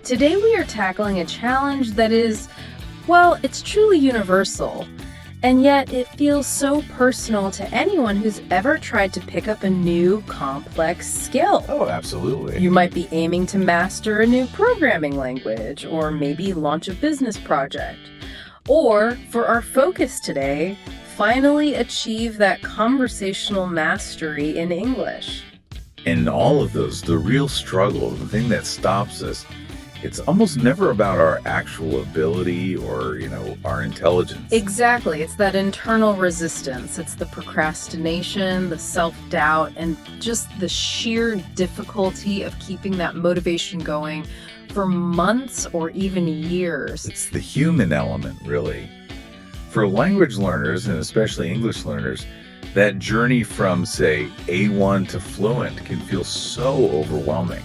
Today we are tackling a challenge that is, well, it's truly universal, and yet it feels so personal to anyone who's ever tried to pick up a new, complex skill. Oh, absolutely. You might be aiming to master a new programming language, or maybe launch a business project. Or, for our focus today, finally achieve that conversational mastery in English. And in all of those, the real struggle, the thing that stops us, it's almost never about our actual ability or, our intelligence. Exactly. It's that internal resistance. It's the procrastination, the self-doubt, and just the sheer difficulty of keeping that motivation going for months or even years. It's the human element, really. For language learners, and especially English learners, that journey from, say, A1 to fluent can feel so overwhelming.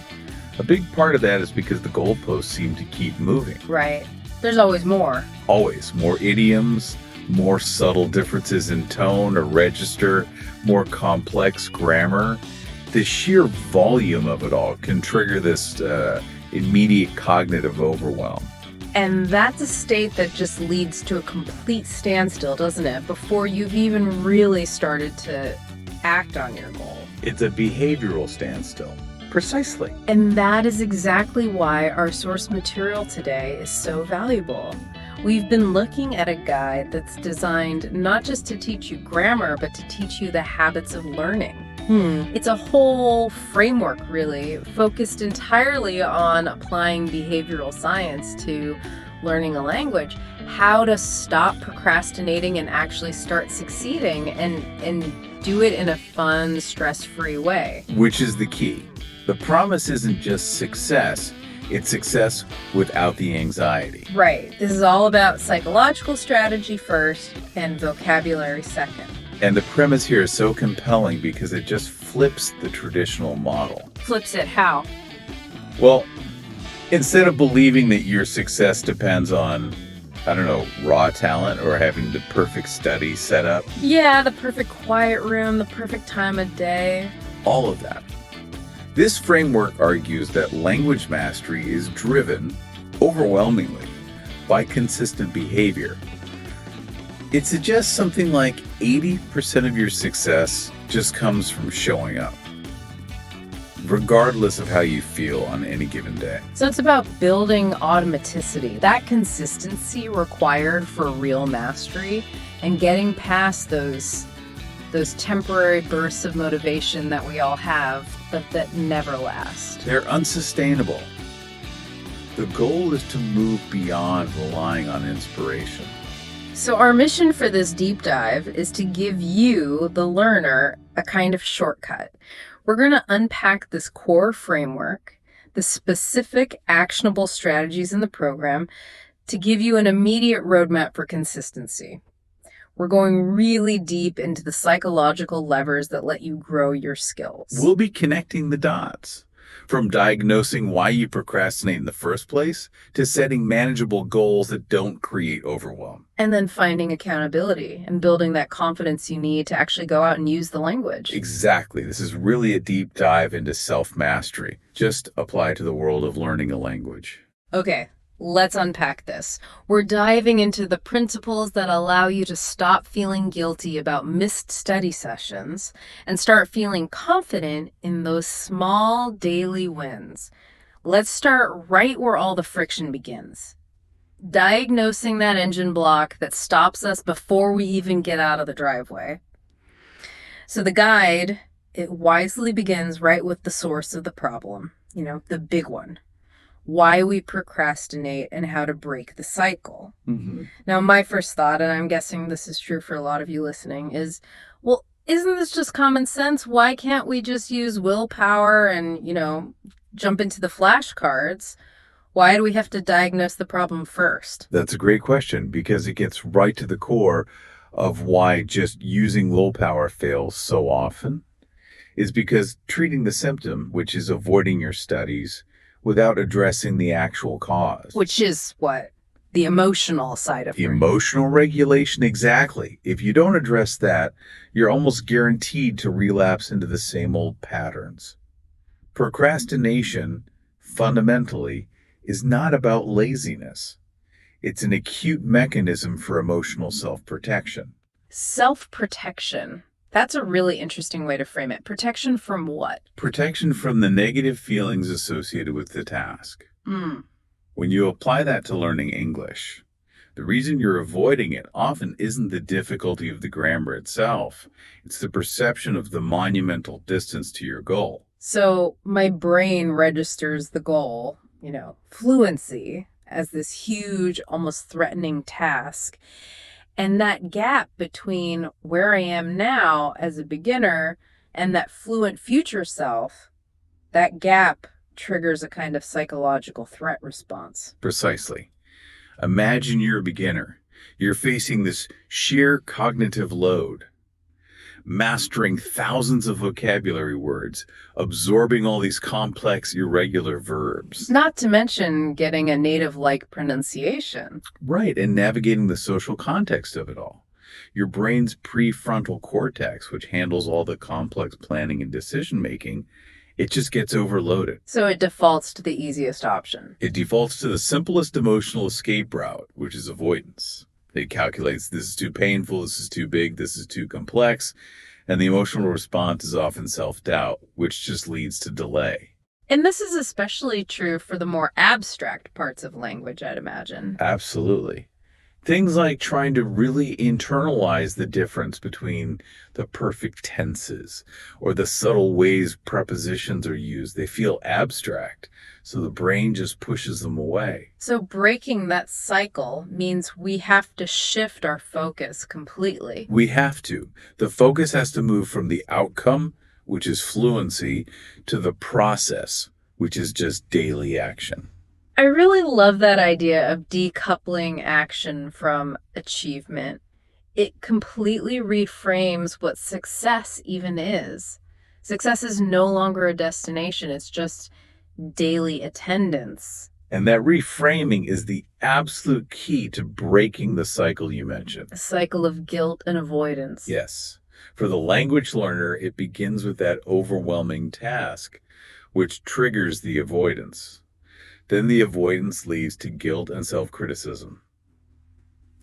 A big part of that is because the goalposts seem to keep moving. Right. There's always more. Always. More idioms, more subtle differences in tone or register, more complex grammar. The sheer volume of it all can trigger this immediate cognitive overwhelm. And that's a state that just leads to a complete standstill, doesn't it? Before you've even really started to act on your goal. It's a behavioral standstill. Precisely. And that is exactly why our source material today is so valuable. We've been looking at a guide that's designed not just to teach you grammar, but to teach you the habits of learning. It's a whole framework, really, focused entirely on applying behavioral science to learning a language, how to stop procrastinating and actually start succeeding and do it in a fun, stress-free way. Which is the key. The promise isn't just success, it's success without the anxiety. Right. This is all about psychological strategy first and vocabulary second. And the premise here is so compelling because it just flips the traditional model. Flips it how? Well, instead of believing that your success depends on, raw talent or having the perfect study set up. Yeah, the perfect quiet room, the perfect time of day. All of that. This framework argues that language mastery is driven, overwhelmingly, by consistent behavior. It suggests something like 80% of your success just comes from showing up, regardless of how you feel on any given day. So it's about building automaticity, that consistency required for real mastery, and getting past those temporary bursts of motivation that we all have, but that never last. They're unsustainable. The goal is to move beyond relying on inspiration. So our mission for this deep dive is to give you, the learner, a kind of shortcut. We're going to unpack this core framework, the specific actionable strategies in the program, to give you an immediate roadmap for consistency. We're going really deep into the psychological levers that let you grow your skills. We'll be connecting the dots, from diagnosing why you procrastinate in the first place to setting manageable goals that don't create overwhelm. And then finding accountability and building that confidence you need to actually go out and use the language. Exactly. This is really a deep dive into self-mastery, just applied to the world of learning a language. Okay. Let's unpack this. We're diving into the principles that allow you to stop feeling guilty about missed study sessions and start feeling confident in those small daily wins. Let's start right where all the friction begins. Diagnosing that engine block that stops us before we even get out of the driveway. So the guide, it wisely begins right with the source of the problem, the big one. Why we procrastinate and how to break the cycle. Mm-hmm. Now, my first thought, and I'm guessing this is true for a lot of you listening, is, well, isn't this just common sense? Why can't we just use willpower and, jump into the flashcards? Why do we have to diagnose the problem first? That's a great question because it gets right to the core of why just using willpower fails so often. Is because treating the symptom, which is avoiding your studies, without addressing the actual cause. Which is what? The emotional side of the it. Emotional regulation, exactly. If you don't address that, you're almost guaranteed to relapse into the same old patterns. Procrastination, fundamentally, is not about laziness. It's an acute mechanism for emotional self-protection. Self-protection. That's a really interesting way to frame it. Protection from what? Protection from the negative feelings associated with the task. Mm. When you apply that to learning English, the reason you're avoiding it often isn't the difficulty of the grammar itself. It's the perception of the monumental distance to your goal. So my brain registers the goal, fluency, as this huge, almost threatening task. And that gap between where I am now as a beginner and that fluent future self, that gap triggers a kind of psychological threat response. Precisely. Imagine you're a beginner. You're facing this sheer cognitive load, mastering thousands of vocabulary words, absorbing all these complex, irregular verbs. Not to mention getting a native-like pronunciation. Right, and navigating the social context of it all. Your brain's prefrontal cortex, which handles all the complex planning and decision-making, it just gets overloaded. So it defaults to the easiest option. It defaults to the simplest emotional escape route, which is avoidance. It calculates this is too painful, this is too big, this is too complex, and the emotional response is often self-doubt, which just leads to delay. And this is especially true for the more abstract parts of language, I'd imagine. Absolutely. Things like trying to really internalize the difference between the perfect tenses or the subtle ways prepositions are used. They feel abstract, so the brain just pushes them away. So breaking that cycle means we have to shift our focus completely. We have to. The focus has to move from the outcome, which is fluency, to the process, which is just daily action. I really love that idea of decoupling action from achievement. It completely reframes what success even is. Success is no longer a destination, it's just daily attendance. And that reframing is the absolute key to breaking the cycle you mentioned. A cycle of guilt and avoidance. Yes. For the language learner, it begins with that overwhelming task, which triggers the avoidance. Then the avoidance leads to guilt and self-criticism.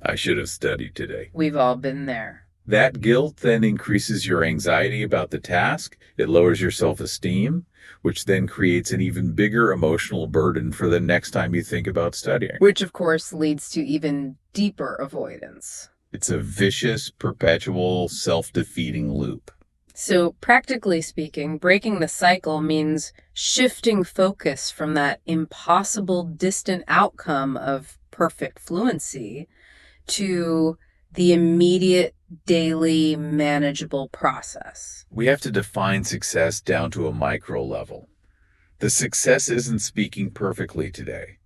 I should have studied today. We've all been there. That guilt then increases your anxiety about the task. It lowers your self-esteem, which then creates an even bigger emotional burden for the next time you think about studying. Which, of course, leads to even deeper avoidance. It's a vicious, perpetual, self-defeating loop. So, practically speaking, breaking the cycle means shifting focus from that impossible, distant outcome of perfect fluency to the immediate, daily, manageable process. We have to define success down to a micro level. The success isn't speaking perfectly today.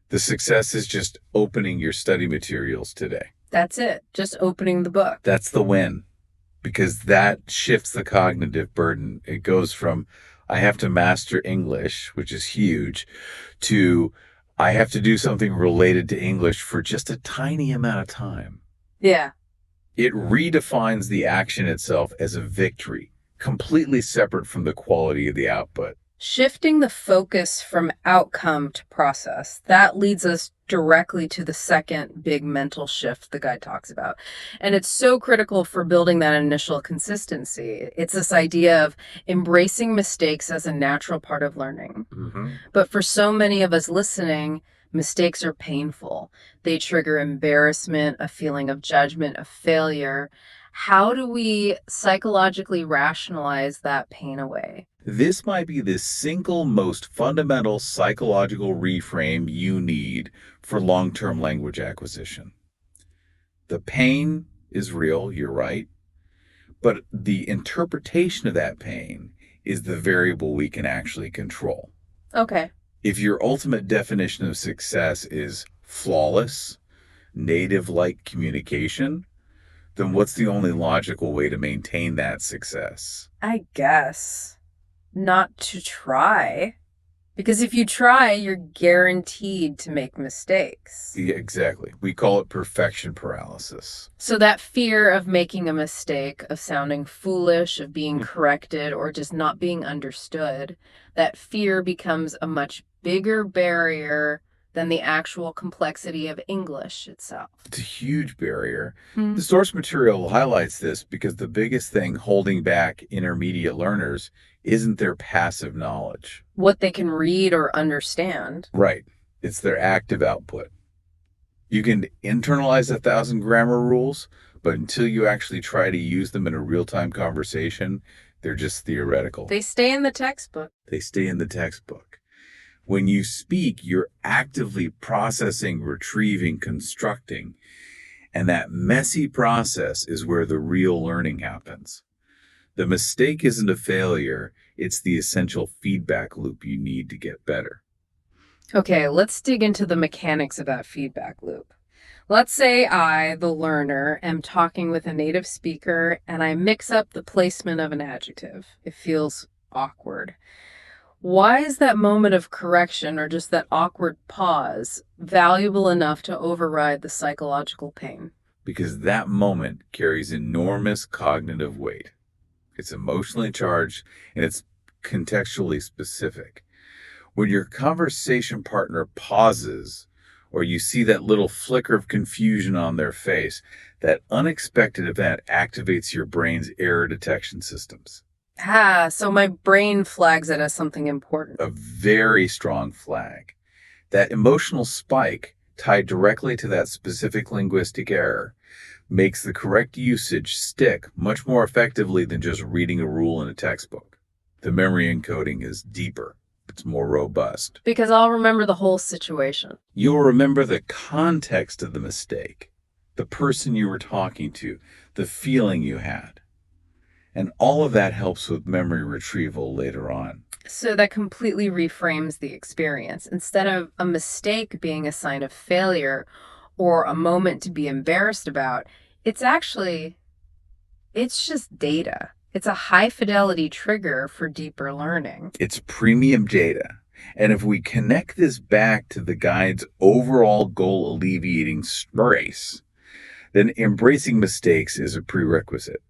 The success is just opening your study materials today. That's it. Just opening the book. That's the win. Because that shifts the cognitive burden. It goes from, I have to master English, which is huge, to I have to do something related to English for just a tiny amount of time. Yeah. It redefines the action itself as a victory, completely separate from the quality of the output. Shifting the focus from outcome to process, that leads us directly to the second big mental shift the guide talks about. And it's so critical for building that initial consistency. It's this idea of embracing mistakes as a natural part of learning. Mm-hmm. But for so many of us listening, mistakes are painful. They trigger embarrassment, a feeling of judgment, of failure. How do we psychologically rationalize that pain away? This might be the single most fundamental psychological reframe you need for long-term language acquisition. The pain is real, you're right, but the interpretation of that pain is the variable we can actually control. Okay. If your ultimate definition of success is flawless, native-like communication, then what's the only logical way to maintain that success? I guess not to try. Because if you try, you're guaranteed to make mistakes. Yeah, exactly. We call it perfection paralysis. So that fear of making a mistake, of sounding foolish, of being corrected, or just not being understood, that fear becomes a much bigger barrier than the actual complexity of English itself. It's a huge barrier. The source material highlights this because the biggest thing holding back intermediate learners isn't their passive knowledge. What they can read or understand. Right. It's their active output. You can internalize 1,000 grammar rules, but until you actually try to use them in a real-time conversation, they're just theoretical. They stay in the textbook. They stay in the textbook. When you speak, you're actively processing, retrieving, constructing. And that messy process is where the real learning happens. The mistake isn't a failure, it's the essential feedback loop you need to get better. Okay, let's dig into the mechanics of that feedback loop. Let's say I, the learner, am talking with a native speaker and I mix up the placement of an adjective. It feels awkward. Why is that moment of correction, or just that awkward pause, valuable enough to override the psychological pain? Because that moment carries enormous cognitive weight. It's emotionally charged and it's contextually specific. When your conversation partner pauses, or you see that little flicker of confusion on their face, that unexpected event activates your brain's error detection systems. So my brain flags it as something important. A very strong flag. That emotional spike, tied directly to that specific linguistic error, makes the correct usage stick much more effectively than just reading a rule in a textbook. The memory encoding is deeper. It's more robust. Because I'll remember the whole situation. You'll remember the context of the mistake, the person you were talking to, the feeling you had. And all of that helps with memory retrieval later on. So that completely reframes the experience. Instead of a mistake being a sign of failure or a moment to be embarrassed about, it's just data. It's a high fidelity trigger for deeper learning. It's premium data. And if we connect this back to the guide's overall goal alleviating stress, then embracing mistakes is a prerequisite.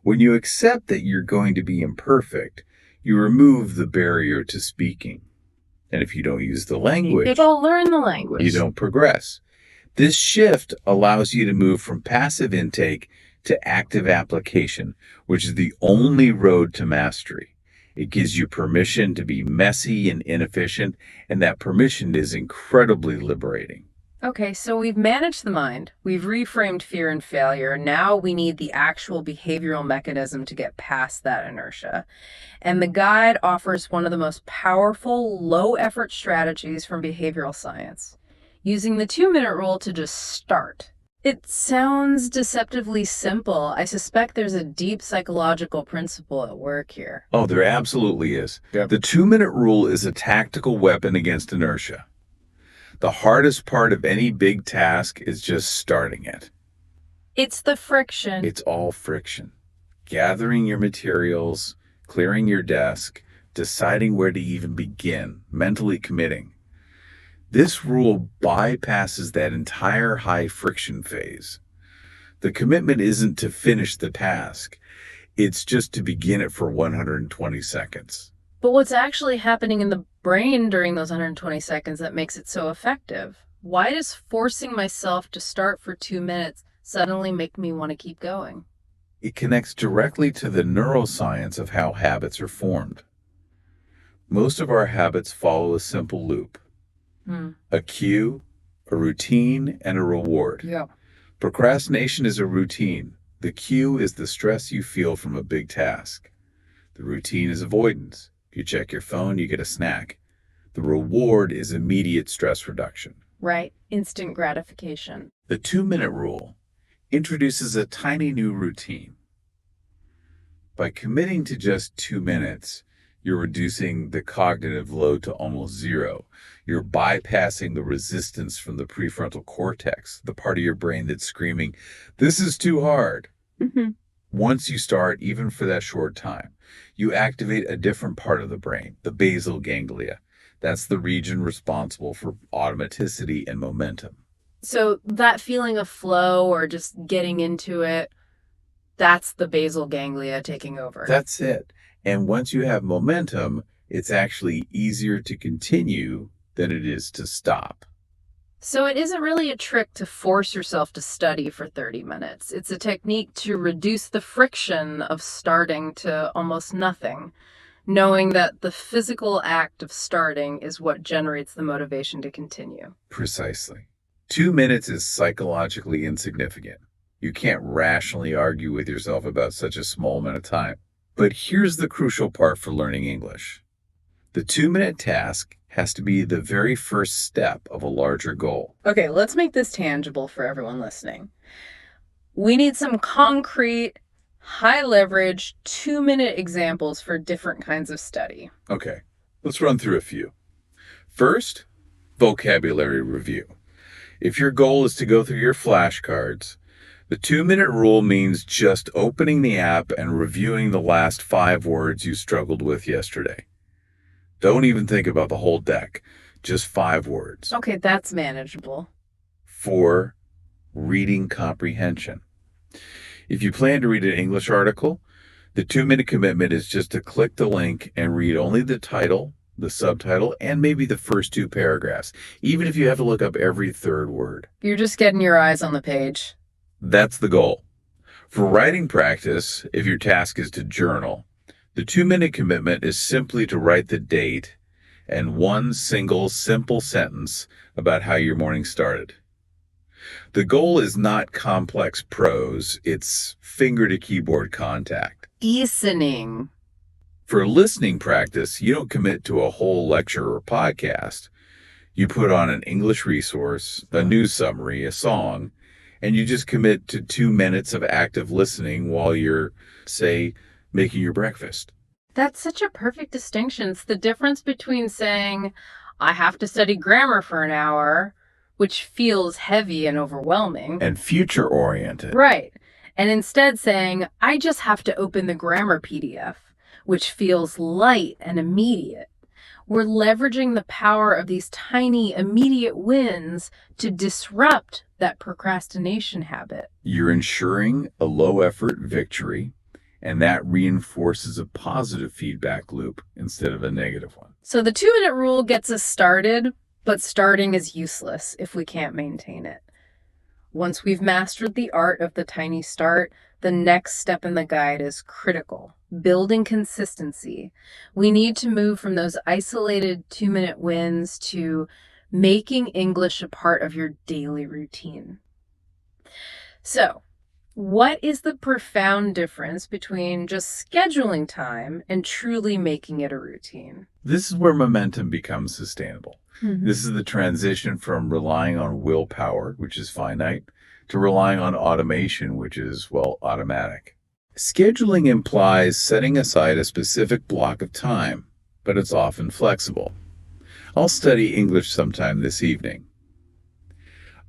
When you accept that you're going to be imperfect, you remove the barrier to speaking. And if you don't use the language, you don't learn the language. You don't progress. This shift allows you to move from passive intake to active application, which is the only road to mastery. It gives you permission to be messy and inefficient, and that permission is incredibly liberating. Okay, so we've managed the mind, we've reframed fear and failure. Now we need the actual behavioral mechanism to get past that inertia. And the guide offers one of the most powerful, low-effort strategies from behavioral science, using the 2-minute rule to just start. It sounds deceptively simple. I suspect there's a deep psychological principle at work here. Oh, there absolutely is. Yep. The 2-minute rule is a tactical weapon against inertia. The hardest part of any big task is just starting it. It's the friction. It's all friction. Gathering your materials, clearing your desk, deciding where to even begin, mentally committing. This rule bypasses that entire high friction phase. The commitment isn't to finish the task. It's just to begin it for 120 seconds. But what's actually happening in the brain during those 120 seconds that makes it so effective? Why does forcing myself to start for 2 minutes suddenly make me want to keep going? It connects directly to the neuroscience of how habits are formed. Most of our habits follow a simple loop. A cue, a routine, and a reward. Yeah. Procrastination is a routine. The cue is the stress you feel from a big task. The routine is avoidance. You check your phone, you get a snack. The reward is immediate stress reduction. Right. Instant gratification. The 2-minute rule introduces a tiny new routine. By committing to just 2 minutes, you're reducing the cognitive load to almost zero. You're bypassing the resistance from the prefrontal cortex, the part of your brain that's screaming, "This is too hard." Mm-hmm. Once you start, even for that short time, you activate a different part of the brain, the basal ganglia. That's the region responsible for automaticity and momentum. So that feeling of flow or just getting into it, that's the basal ganglia taking over. That's it. And once you have momentum, it's actually easier to continue than it is to stop. So it isn't really a trick to force yourself to study for 30 minutes. It's a technique to reduce the friction of starting to almost nothing, knowing that the physical act of starting is what generates the motivation to continue. Precisely. 2 minutes is psychologically insignificant. You can't rationally argue with yourself about such a small amount of time. But here's the crucial part for learning English. The 2-minute task has to be the very first step of a larger goal. Okay, let's make this tangible for everyone listening. We need some concrete, high leverage, 2-minute examples for different kinds of study. Okay, let's run through a few. First, vocabulary review. If your goal is to go through your flashcards, the 2-minute rule means just opening the app and reviewing the last 5 words you struggled with yesterday. Don't even think about the whole deck, just 5 words. Okay, that's manageable. 4, reading comprehension. If you plan to read an English article, the 2-minute commitment is just to click the link and read only the title, the subtitle, and maybe the first 2 paragraphs, even if you have to look up every 3rd word. You're just getting your eyes on the page. That's the goal. For writing practice, if your task is to journal, the 2-minute commitment is simply to write the date and one single simple sentence about how your morning started. The goal is not complex prose, it's finger-to-keyboard contact. Listening. For listening practice, you don't commit to a whole lecture or podcast. You put on an English resource, a news summary, a song, and you just commit to 2 minutes of active listening while you're, say, making your breakfast. That's such a perfect distinction. It's the difference between saying, I have to study grammar for an hour, which feels heavy and overwhelming. And future-oriented. Right. And instead saying, I just have to open the grammar PDF, which feels light and immediate. We're leveraging the power of these tiny, immediate wins to disrupt that procrastination habit. You're ensuring a low-effort victory, and that reinforces a positive feedback loop instead of a negative one. So the 2-minute rule gets us started, but starting is useless if we can't maintain it. Once we've mastered the art of the tiny start, the next step in the guide is critical. Building consistency. We need to move from those isolated 2-minute wins to making English a part of your daily routine. So, what is the profound difference between just scheduling time and truly making it a routine? This is where momentum becomes sustainable. This is the transition from relying on willpower, which is finite, to relying on automation, which is, well, automatic. Scheduling implies setting aside a specific block of time, but it's often flexible. I'll study English sometime this evening.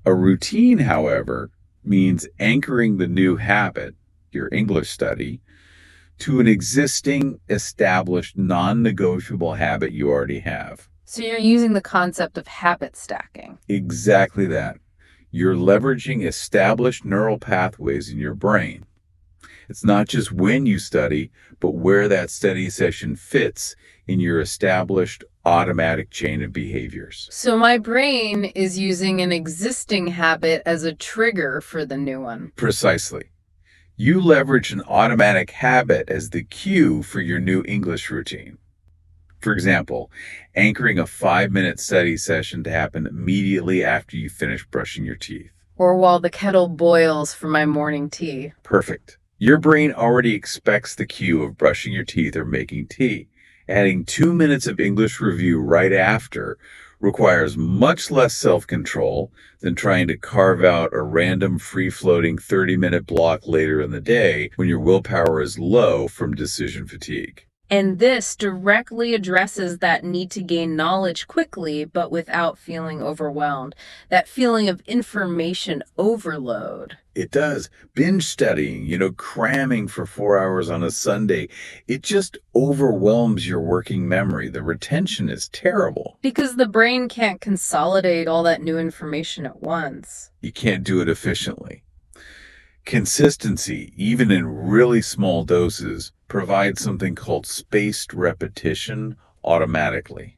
A routine, however, means anchoring the new habit, your English study, to an existing, established, non-negotiable habit you already have. So you're using the concept of habit stacking. Exactly that. You're leveraging established neural pathways in your brain. It's not just when you study, but where that study session fits in your established automatic chain of behaviors. So my brain is using an existing habit as a trigger for the new one. Precisely. You leverage an automatic habit as the cue for your new English routine. For example, anchoring a 5-minute study session to happen immediately after you finish brushing your teeth. Or while the kettle boils for my morning tea. Perfect. Your brain already expects the cue of brushing your teeth or making tea. Adding 2 minutes of English review right after requires much less self-control than trying to carve out a random free-floating 30-minute block later in the day when your willpower is low from decision fatigue. And this directly addresses that need to gain knowledge quickly, but without feeling overwhelmed. That feeling of information overload. It does. Binge studying, cramming for 4 hours on a Sunday, it just overwhelms your working memory. The retention is terrible. Because the brain can't consolidate all that new information at once. You can't do it efficiently. Consistency, even in really small doses, provides something called spaced repetition automatically.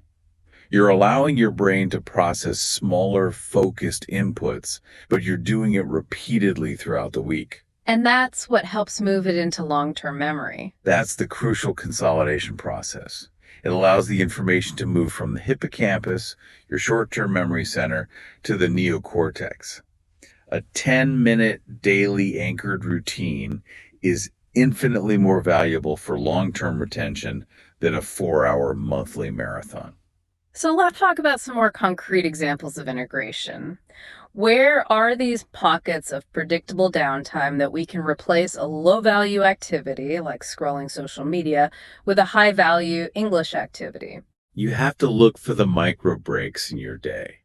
You're allowing your brain to process smaller, focused inputs, but you're doing it repeatedly throughout the week. And that's what helps move it into long-term memory. That's the crucial consolidation process. It allows the information to move from the hippocampus, your short-term memory center, to the neocortex. A 10-minute daily anchored routine is infinitely more valuable for long-term retention than a 4-hour monthly marathon. So let's talk about some more concrete examples of integration. Where are these pockets of predictable downtime that we can replace a low-value activity, like scrolling social media, with a high-value English activity? You have to look for the micro breaks in your day.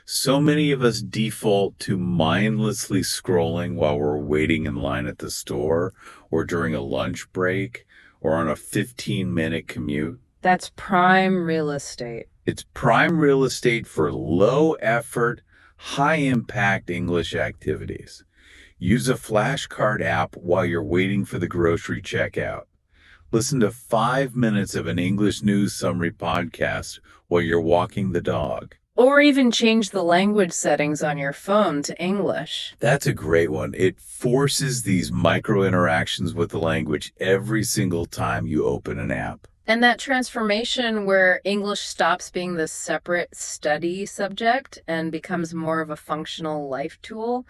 So many of us default to mindlessly scrolling while we're waiting in line at the store or during a lunch break or on a 15-minute commute. That's prime real estate. It's prime real estate for low effort, high impact English activities. Use a flashcard app while you're waiting for the grocery checkout. Listen to 5 minutes of an English news summary podcast while you're walking the dog. Or even change the language settings on your phone to English. That's a great one. It forces these micro interactions with the language every single time you open an app. And that transformation where English stops being this separate study subject and becomes more of a functional life tool,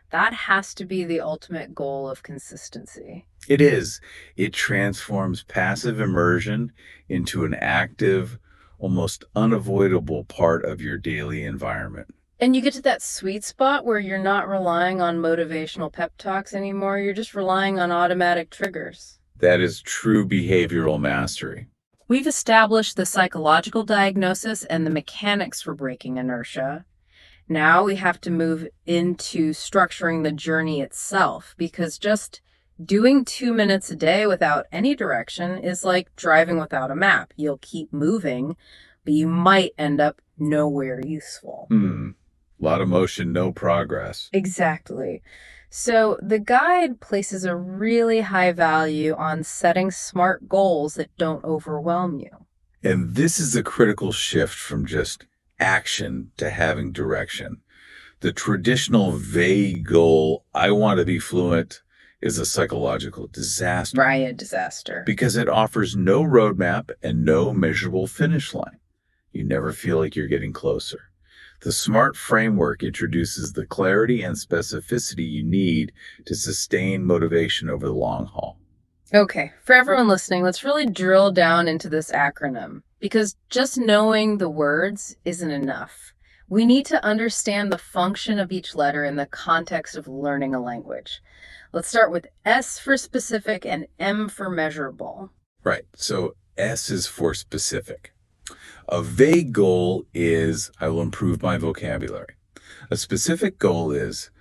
that has to be the ultimate goal of consistency. It is. It transforms passive immersion into an active, almost unavoidable part of your daily environment. And you get to that sweet spot where you're not relying on motivational pep talks anymore. You're just relying on automatic triggers. That is true behavioral mastery. We've established the psychological diagnosis and the mechanics for breaking inertia. Now we have to move into structuring the journey itself, because just doing 2 minutes a day without any direction is like driving without a map. You'll keep moving, but you might end up nowhere useful. A lot of motion, no progress. Exactly. So the guide places a really high value on setting smart goals that don't overwhelm you. And this is a critical shift from just action to having direction. The traditional vague goal, I want to be fluent, is a psychological disaster. Right, a disaster. Because it offers no roadmap and no measurable finish line. You never feel like you're getting closer. The SMART framework introduces the clarity and specificity you need to sustain motivation over the long haul. Okay, for everyone listening, let's really drill down into this acronym, because just knowing the words isn't enough. We need to understand the function of each letter in the context of learning a language. Let's start with S for specific and M for measurable. Right, so S is for specific. A vague goal is, I will improve my vocabulary. A specific goal is,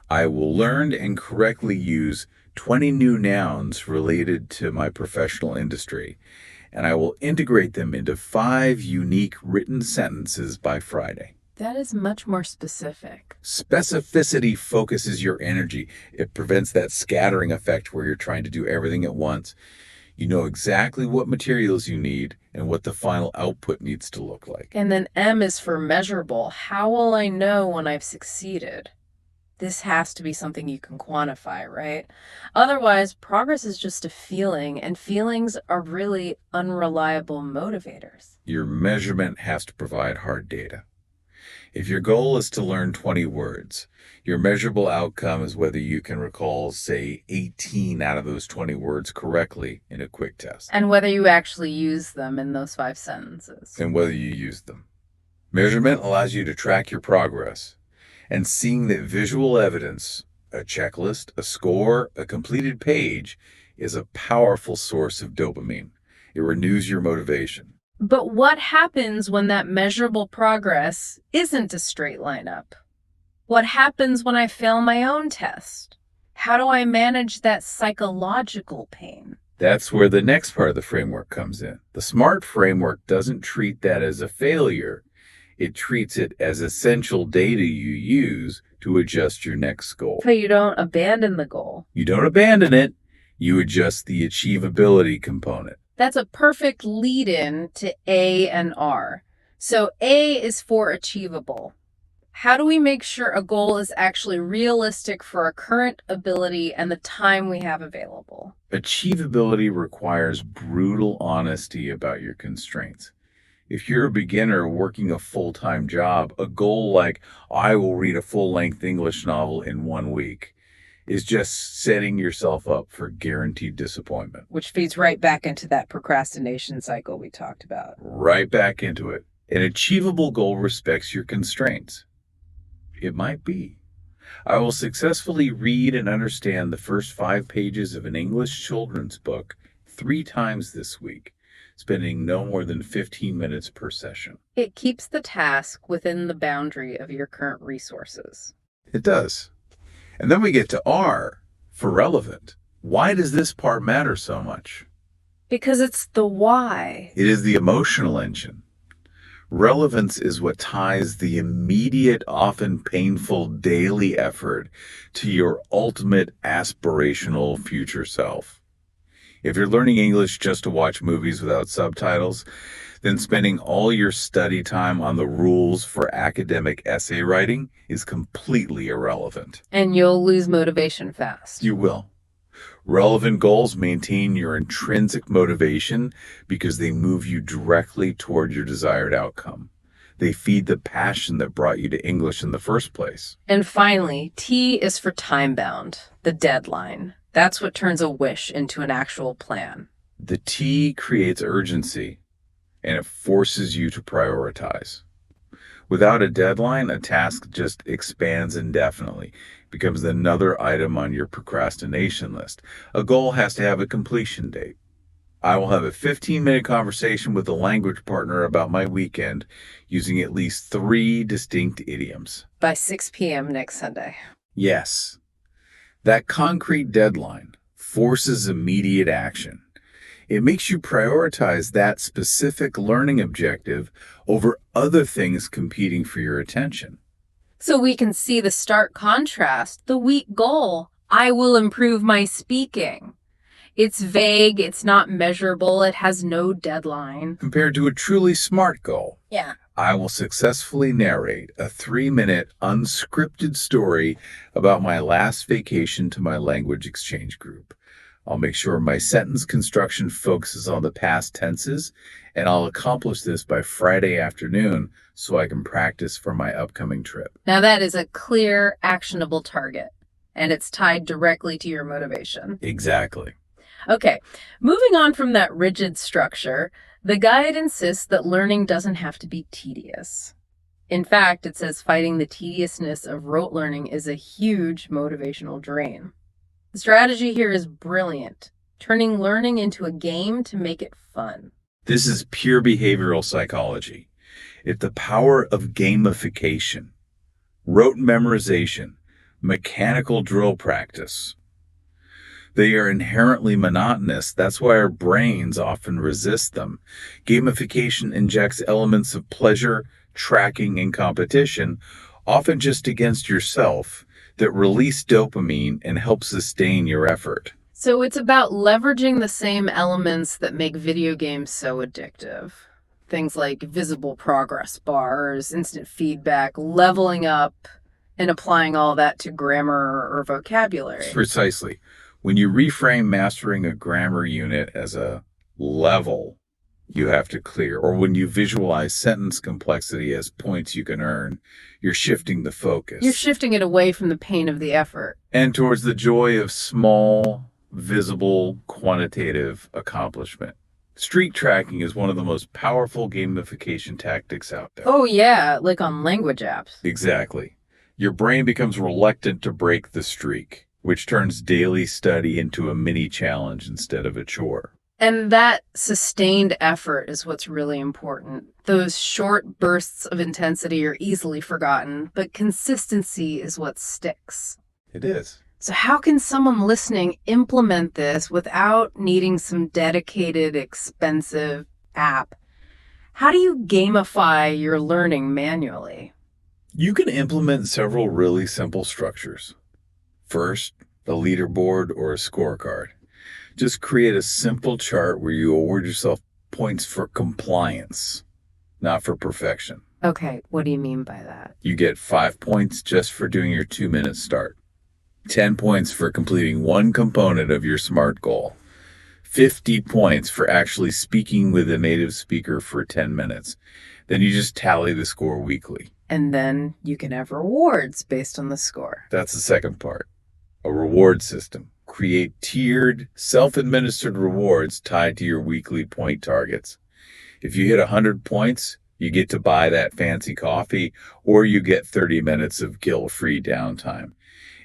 I will learn and correctly use 20 new nouns related to my professional industry, and I will integrate them into 5 unique written sentences by Friday. That is much more specific. Specificity focuses your energy. It prevents that scattering effect where you're trying to do everything at once. You know exactly what materials you need and what the final output needs to look like. And then M is for measurable. How will I know when I've succeeded? This has to be something you can quantify, right? Otherwise, progress is just a feeling, and feelings are really unreliable motivators. Your measurement has to provide hard data. If your goal is to learn 20 words, your measurable outcome is whether you can recall, say, 18 out of those 20 words correctly in a quick test. And whether you actually use them in those 5 sentences. And whether you use them. Measurement allows you to track your progress. And seeing that visual evidence, a checklist, a score, a completed page, is a powerful source of dopamine. It renews your motivation. But what happens when that measurable progress isn't a straight line up? What happens when I fail my own test? How do I manage that psychological pain? That's where the next part of the framework comes in. The SMART framework doesn't treat that as a failure. It treats it as essential data you use to adjust your next goal. But you don't abandon the goal. You don't abandon it. You adjust the achievability component. That's a perfect lead-in to A and R. So A is for achievable. How do we make sure a goal is actually realistic for our current ability and the time we have available? Achievability requires brutal honesty about your constraints. If you're a beginner working a full-time job, a goal like, I will read a full-length English novel in 1 week, is just setting yourself up for guaranteed disappointment. Which feeds right back into that procrastination cycle we talked about. Right back into it. An achievable goal respects your constraints. It might be, I will successfully read and understand the first 5 pages of an English children's book 3 times this week, spending no more than 15 minutes per session. It keeps the task within the boundary of your current resources. It does. And then we get to R, for relevant. Why does this part matter so much? Because it's the why. It is the emotional engine. Relevance is what ties the immediate, often painful daily effort to your ultimate aspirational future self. If you're learning English just to watch movies without subtitles, then spending all your study time on the rules for academic essay writing is completely irrelevant. And you'll lose motivation fast. You will. Relevant goals maintain your intrinsic motivation because they move you directly toward your desired outcome. They feed the passion that brought you to English in the first place. And finally, T is for time-bound, the deadline. That's what turns a wish into an actual plan. The T creates urgency, and it forces you to prioritize. Without a deadline, a task just expands indefinitely, becomes another item on your procrastination list. A goal has to have a completion date. I will have a 15-minute conversation with a language partner about my weekend using at least 3 distinct idioms. By 6 p.m. next Sunday. Yes, that concrete deadline forces immediate action. It makes you prioritize that specific learning objective over other things competing for your attention. So we can see the stark contrast, the weak goal. I will improve my speaking. It's vague, it's not measurable, it has no deadline. Compared to a truly smart goal. Yeah. I will successfully narrate a 3-minute unscripted story about my last vacation to my language exchange group. I'll make sure my sentence construction focuses on the past tenses, and I'll accomplish this by Friday afternoon so I can practice for my upcoming trip. Now that is a clear, actionable target, and it's tied directly to your motivation. Exactly. Okay, moving on from that rigid structure, the guide insists that learning doesn't have to be tedious. In fact, it says fighting the tediousness of rote learning is a huge motivational drain. The strategy here is brilliant, turning learning into a game to make it fun. This is pure behavioral psychology. It's the power of gamification, rote memorization, mechanical drill practice. They are inherently monotonous. That's why our brains often resist them. Gamification injects elements of pleasure, tracking, and competition, often just against yourself, that release dopamine and help sustain your effort. So it's about leveraging the same elements that make video games so addictive. Things like visible progress bars, instant feedback, leveling up, and applying all that to grammar or vocabulary. Precisely. When you reframe mastering a grammar unit as a level you have to clear, or when you visualize sentence complexity as points you can earn, you're shifting the focus. You're shifting it away from the pain of the effort. And towards the joy of small, visible, quantitative accomplishment. Streak tracking is one of the most powerful gamification tactics out there. Oh yeah, like on language apps. Exactly. Your brain becomes reluctant to break the streak, which turns daily study into a mini challenge instead of a chore. And that sustained effort is what's really important. Those short bursts of intensity are easily forgotten, but consistency is what sticks. It is. So how can someone listening implement this without needing some dedicated, expensive app? How do you gamify your learning manually? You can implement several really simple structures. First, a leaderboard or a scorecard. Just create a simple chart where you award yourself points for compliance. not for perfection. Okay, what do you mean by that? You get 5 points just for doing your 2 minute start, 10 points for completing one component of your SMART goal, 50 points for actually speaking with a native speaker for 10 minutes. Then you just tally the score weekly. And then you can have rewards based on the score. That's the second part. A reward system. Create tiered, self-administered rewards tied to your weekly point targets. If you hit 100 points, you get to buy that fancy coffee, or you get 30 minutes of guilt-free downtime.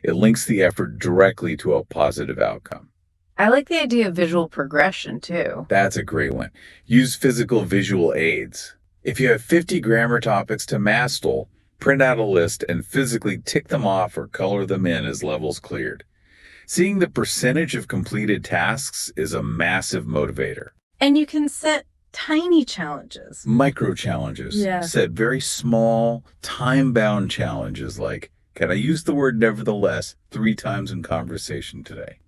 It links the effort directly to a positive outcome. I like the idea of visual progression too. That's a great one. Use physical visual aids. If you have 50 grammar topics to master, print out a list and physically tick them off or color them in as levels cleared. Seeing the percentage of completed tasks is a massive motivator. And you can set tiny challenges. Micro challenges. Yeah. Set very small, time-bound challenges like, can I use the word nevertheless 3 times in conversation today?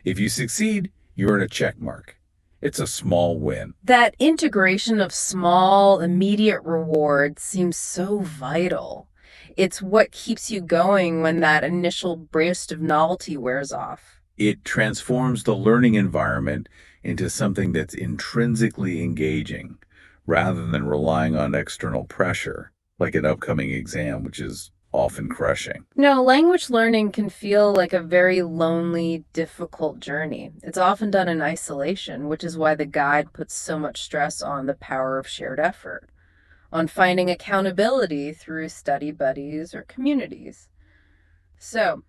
If you succeed, you earn a check mark. It's a small win. That integration of small, immediate rewards seems so vital. It's what keeps you going when that initial burst of novelty wears off. It transforms the learning environment into something that's intrinsically engaging rather than relying on external pressure, like an upcoming exam, which is often crushing. No, language learning can feel like a very lonely, difficult journey. It's often done in isolation, which is why the guide puts so much stress on the power of shared effort, on finding accountability through study buddies or communities. So,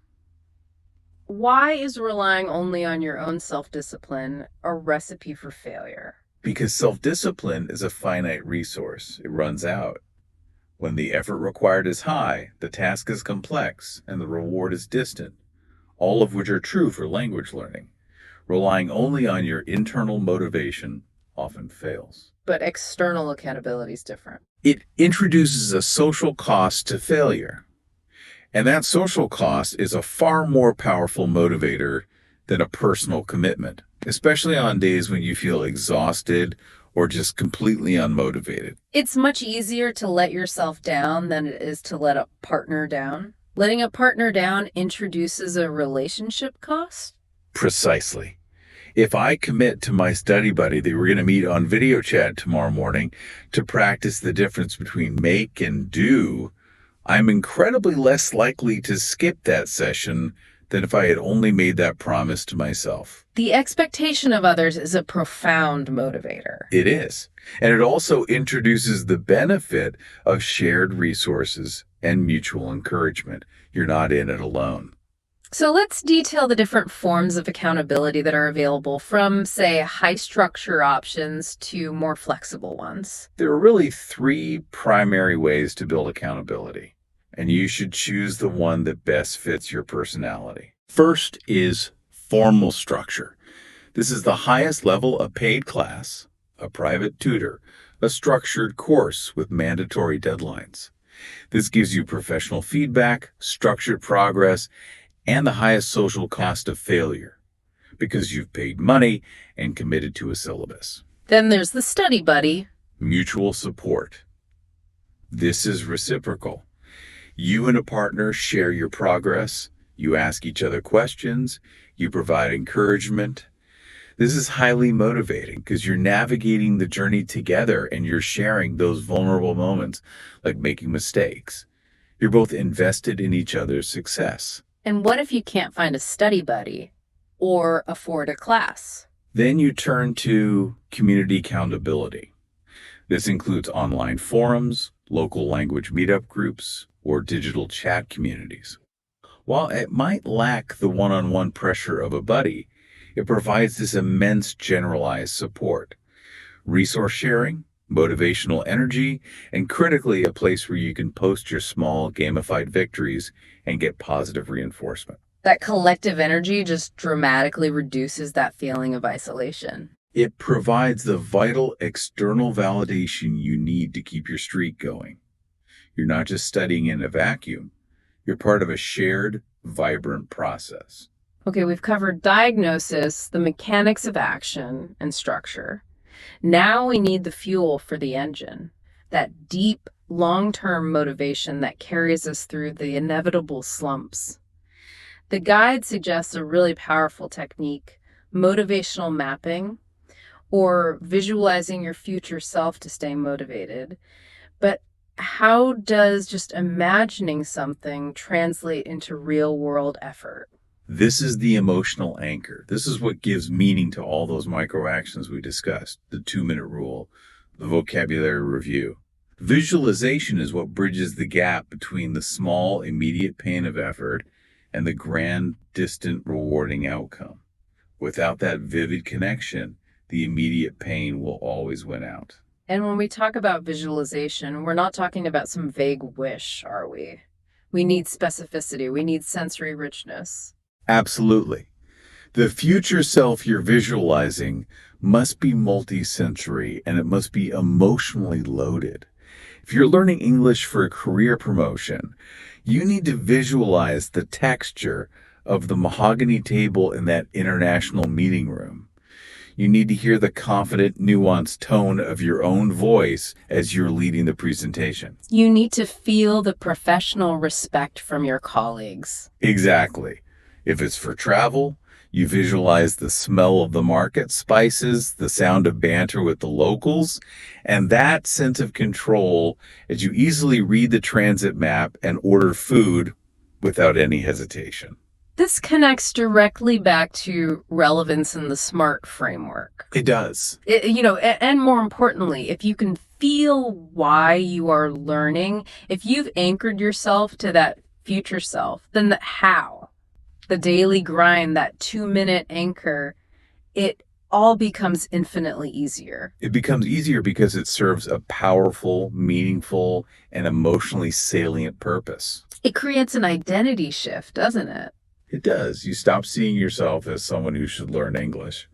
why is relying only on your own self-discipline a recipe for failure? Because self-discipline is a finite resource. It runs out. When the effort required is high, the task is complex, and the reward is distant, all of which are true for language learning. Relying only on your internal motivation often fails. But external accountability is different. It introduces a social cost to failure. And that social cost is a far more powerful motivator than a personal commitment, especially on days when you feel exhausted or just completely unmotivated. It's much easier to let yourself down than it is to let a partner down. Letting a partner down introduces a relationship cost. Precisely. If I commit to my study buddy that we're going to meet on video chat tomorrow morning to practice the difference between make and do, I'm incredibly less likely to skip that session than if I had only made that promise to myself. The expectation of others is a profound motivator. It is. And it also introduces the benefit of shared resources and mutual encouragement. You're not in it alone. So let's detail the different forms of accountability that are available, from, say, high-structure options to more flexible ones. There are really 3 primary ways to build accountability, and you should choose the one that best fits your personality. First is formal structure. This is the highest level of paid class, a private tutor, a structured course with mandatory deadlines. This gives you professional feedback, structured progress, and the highest social cost of failure, because you've paid money and committed to a syllabus. Then there's the study buddy. Mutual support. This is reciprocal. You and a partner share your progress, you ask each other questions, you provide encouragement. This is highly motivating because you're navigating the journey together and you're sharing those vulnerable moments, like making mistakes. You're both invested in each other's success. And what if you can't find a study buddy or afford a class? Then you turn to community accountability. This includes online forums, local language meetup groups, or digital chat communities. While it might lack the one-on-one pressure of a buddy, it provides this immense generalized support, resource sharing, motivational energy, and critically, a place where you can post your small gamified victories and get positive reinforcement. That collective energy just dramatically reduces that feeling of isolation. It provides the vital external validation you need to keep your streak going. You're not just studying in a vacuum. You're part of a shared, vibrant process. Okay, we've covered diagnosis, the mechanics of action, and structure. Now we need the fuel for the engine. that deep, long-term motivation that carries us through the inevitable slumps. The guide suggests a really powerful technique, motivational mapping, or visualizing your future self to stay motivated. But how does just imagining something translate into real world effort? This is the emotional anchor. This is what gives meaning to all those micro actions we discussed, the 2-minute rule, the vocabulary review. Visualization is what bridges the gap between the small, immediate pain of effort and the grand, distant, rewarding outcome. Without that vivid connection, the immediate pain will always win out. And when we talk about visualization, we're not talking about some vague wish, are we? We need specificity, we need sensory richness. Absolutely. The future self you're visualizing must be multisensory and it must be emotionally loaded. If you're learning English for a career promotion, you need to visualize the texture of the mahogany table in that international meeting room. You need to hear the confident, nuanced tone of your own voice as you're leading the presentation. You need to feel the professional respect from your colleagues. Exactly. If it's for travel, you visualize the smell of the market spices, the sound of banter with the locals, and that sense of control as you easily read the transit map and order food without any hesitation. This connects directly back to relevance in the SMART framework. It does. And more importantly, if you can feel why you are learning, if you've anchored yourself to that future self, then the how, the daily grind, that 2-minute anchor, it all becomes infinitely easier. It becomes easier because it serves a powerful, meaningful, and emotionally salient purpose. It creates an identity shift, doesn't it? It does. You stop seeing yourself as someone who should learn English,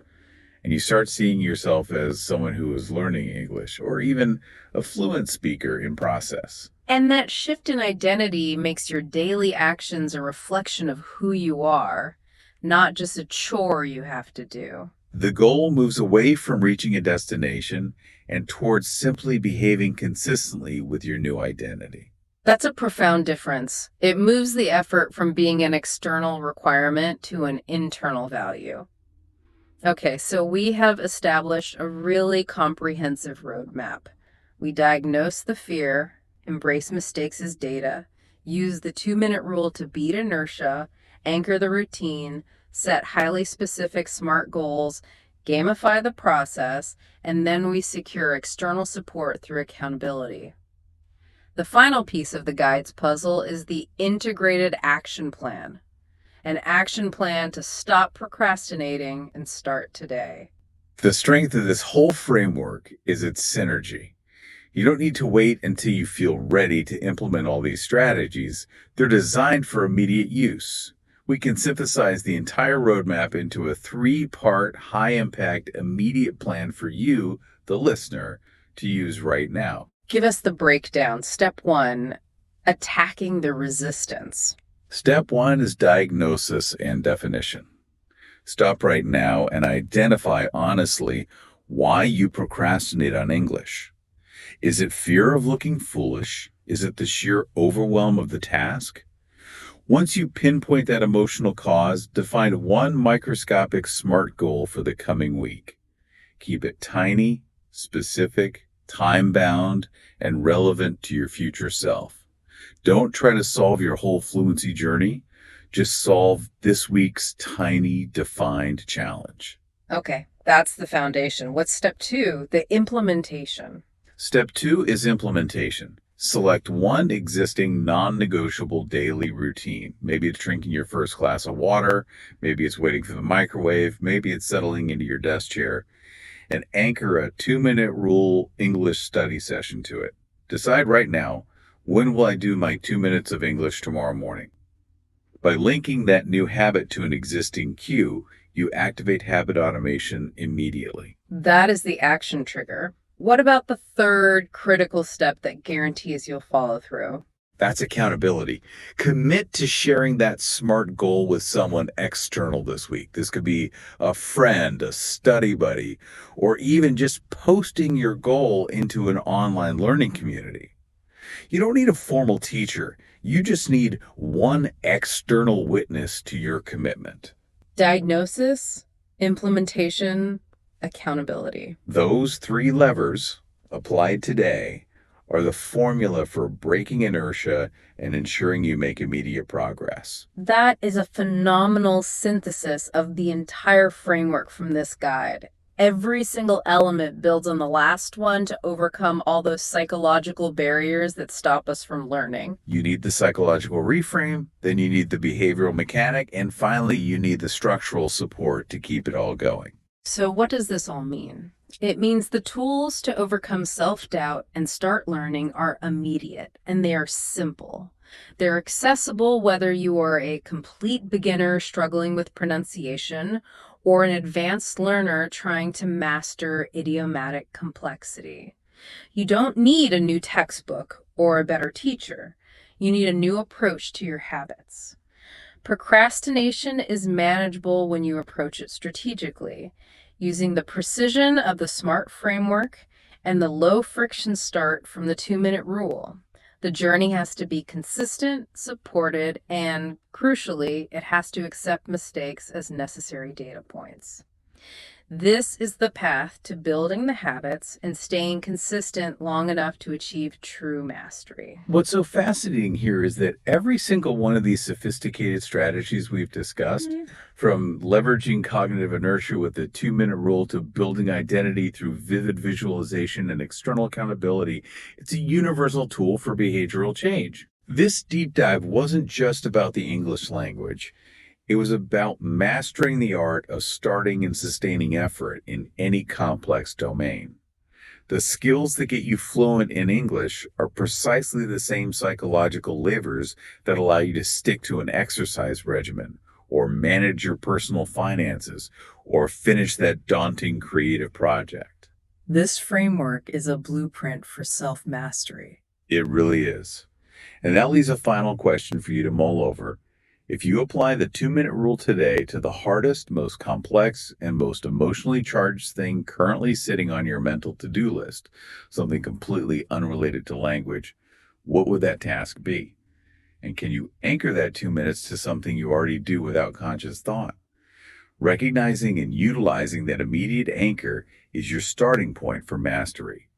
and you start seeing yourself as someone who is learning English, or even a fluent speaker in process. And that shift in identity makes your daily actions a reflection of who you are, not just a chore you have to do. The goal moves away from reaching a destination and towards simply behaving consistently with your new identity. That's a profound difference. It moves the effort from being an external requirement to an internal value. Okay, so we have established a really comprehensive roadmap. We diagnose the fear, embrace mistakes as data, use the 2-minute rule to beat inertia, anchor the routine, set highly specific SMART goals, gamify the process, and then we secure external support through accountability. The final piece of the guide's puzzle is the integrated action plan, an action plan to stop procrastinating and start today. The strength of this whole framework is its synergy. You don't need to wait until you feel ready to implement all these strategies. They're designed for immediate use. We can synthesize the entire roadmap into a 3-part, high-impact, immediate plan for you, the listener, to use right now. Give us the breakdown. Step 1, attacking the resistance. Step 1 is diagnosis and definition. Stop right now and identify honestly why you procrastinate on English. Is it fear of looking foolish? Is it the sheer overwhelm of the task? Once you pinpoint that emotional cause, define one microscopic SMART goal for the coming week. Keep it tiny, specific, time-bound, and relevant to your future self. Don't try to solve your whole fluency journey. Just solve this week's tiny, defined challenge. Okay, that's the foundation. What's step 2? The implementation. Step 2 is implementation. Select one existing non-negotiable daily routine. Maybe it's drinking your first glass of water. Maybe it's waiting for the microwave. Maybe it's settling into your desk chair. And anchor a 2-minute rule English study session to it. Decide right now, when will I do my 2 minutes of English tomorrow morning? By linking that new habit to an existing cue, you activate habit automation immediately. That is the action trigger. What about the third critical step that guarantees you'll follow through? That's accountability. Commit to sharing that SMART goal with someone external this week. This could be a friend, a study buddy, or even just posting your goal into an online learning community. You don't need a formal teacher. You just need one external witness to your commitment. Diagnosis, implementation, accountability. Those three levers, applied today, are the formula for breaking inertia and ensuring you make immediate progress. That is a phenomenal synthesis of the entire framework from this guide. Every single element builds on the last one to overcome all those psychological barriers that stop us from learning. You need the psychological reframe, then you need the behavioral mechanic, and finally, you need the structural support to keep it all going. So, what does this all mean? It means the tools to overcome self-doubt and start learning are immediate, and they are simple. They're accessible whether you are a complete beginner struggling with pronunciation or an advanced learner trying to master idiomatic complexity. You don't need a new textbook or a better teacher. You need a new approach to your habits. Procrastination is manageable when you approach it strategically, using the precision of the SMART framework and the low friction start from the 2-minute rule. The journey has to be consistent, supported, and crucially, it has to accept mistakes as necessary data points. This is the path to building the habits and staying consistent long enough to achieve true mastery. What's so fascinating here is that every single one of these sophisticated strategies we've discussed, from leveraging cognitive inertia with the 2-minute rule to building identity through vivid visualization and external accountability, it's a universal tool for behavioral change. This deep dive wasn't just about the English language. It was about mastering the art of starting and sustaining effort in any complex domain. The skills that get you fluent in English are precisely the same psychological levers that allow you to stick to an exercise regimen, or manage your personal finances, or finish that daunting creative project. This framework is a blueprint for self-mastery. It really is. And that leaves a final question for you to mull over. If you apply the 2-minute rule today to the hardest, most complex, and most emotionally charged thing currently sitting on your mental to-do list, something completely unrelated to language, what would that task be? And can you anchor that 2 minutes to something you already do without conscious thought? Recognizing and utilizing that immediate anchor is your starting point for mastery.